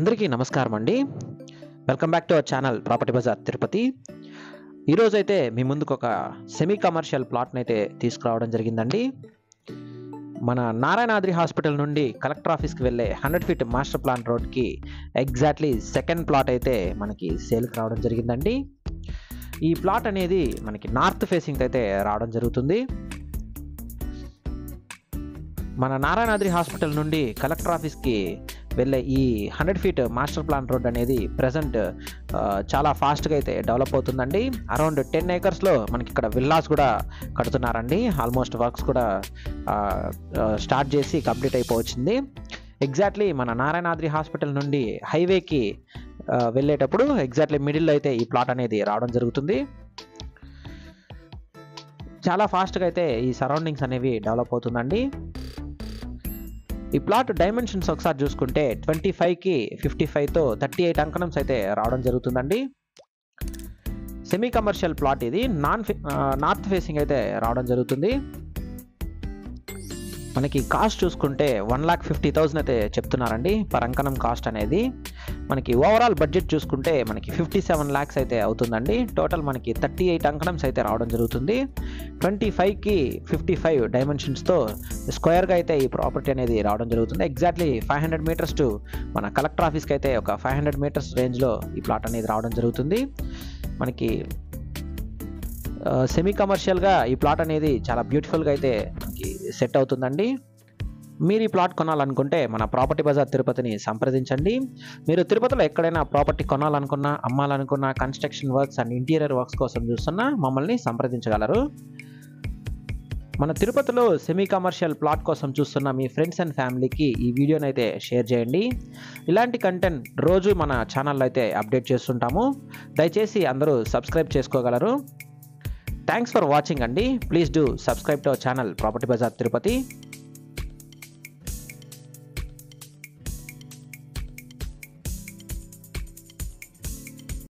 అందరికీ నమస్కారం అండి. Welcome back to our channel Property Bazaar Tirupati. ఈరోజైతే మీ ముందుకు ఒక సెమీ కమర్షియల్ ప్లాట్ని అయితే తీసుకురావడం జరిగిందండి. మన నారాయణాద్రి హాస్పిటల్ నుండి కలెక్టర్ ఆఫీస్కి వెళ్ళే 100 ఫీట్ మాస్టర్ ప్లాన్ రోడ్కి ఎగ్జాక్ట్లీ సెకండ్ ప్లాట్ అయితే మనకి సేల్కి రావడం జరిగిందండి. ఈ ప్లాట్ అనేది మనకి నార్త్ ఫేసింగ్ అయితే రావడం జరుగుతుంది. మన నారాయణాద్రి హాస్పిటల్ నుండి కలెక్టర్ ఆఫీస్కి వెళ్ళే ఈ 100 ఫీట్ మాస్టర్ ప్లాన్ రోడ్ అనేది ప్రజెంట్ చాలా ఫాస్ట్గా అయితే డెవలప్ అవుతుందండి. అరౌండ్ 10 ఏకర్స్లో మనకి ఇక్కడ విల్లాస్ కూడా కడుతున్నారండి. ఆల్మోస్ట్ వర్క్స్ కూడా స్టార్ట్ చేసి కంప్లీట్ అయిపోవచ్చింది. ఎగ్జాక్ట్లీ మన నారాయణాద్రి హాస్పిటల్ నుండి హైవేకి వెళ్ళేటప్పుడు ఎగ్జాక్ట్లీ మిడిల్లో అయితే ఈ ప్లాట్ అనేది రావడం జరుగుతుంది. చాలా ఫాస్ట్గా అయితే ఈ సరౌండింగ్స్ అనేవి డెవలప్ అవుతుందండి. ఈ ప్లాట్ డైమెన్షన్స్ ఒకసారి చూసుకుంటే 25కి 55తో 38 అంకణమ్స్ అయితే రావడం జరుగుతుందండి. సెమీ కమర్షియల్ ప్లాట్ ఇది నార్త్ ఫేసింగ్ అయితే రావడం జరుగుతుంది. మనకి కాస్ట్ చూసుకుంటే 1,50,000 అయితే చెప్తున్నారండి పర్ అంకణం కాస్ట్ అనేది. మనకి ఓవరాల్ బడ్జెట్ చూసుకుంటే మనకి 57 lakhs అయితే అవుతుందండి. టోటల్ మనకి 38 అంకణమ్స్ అయితే రావడం జరుగుతుంది. 25కి 55 డైమెన్షన్స్తో స్క్వేర్గా అయితే ఈ ప్రాపర్టీ అనేది రావడం జరుగుతుంది. ఎగ్జాక్ట్లీ 500 మీటర్స్ టు మన కలెక్టర్ ఆఫీస్కి అయితే ఒక 500 మీటర్స్ రేంజ్లో ఈ ప్లాట్ అనేది రావడం జరుగుతుంది. మనకి సెమీ కమర్షియల్గా ఈ ప్లాట్ అనేది చాలా బ్యూటిఫుల్గా అయితే మనకి సెట్ అవుతుందండి. మీరు ఈ ప్లాట్ కొనాలనుకుంటే మన ప్రాపర్టీ బజార్ తిరుపతిని సంప్రదించండి. మీరు తిరుపతిలో ఎక్కడైనా ప్రాపర్టీ కొనాలనుకున్నా, అమ్మాలనుకున్నా, construction works and interior works కోసం చూస్తున్నా మమ్మల్ని సంప్రదించగలరు. మన తిరుపతిలో సెమీ కమర్షియల్ ప్లాట్ కోసం చూస్తున్న మీ ఫ్రెండ్స్ అండ్ ఫ్యామిలీకి ఈ వీడియోని అయితే షేర్ చేయండి. ఇలాంటి కంటెంట్ రోజు మన ఛానల్లో అయితే అప్డేట్ చేస్తుంటాము. దయచేసి అందరూ సబ్స్క్రైబ్ చేసుకోగలరు. థ్యాంక్స్ ఫర్ వాచింగ్ అండి. Please do subscribe to our channel Property Bazaar Tirupati.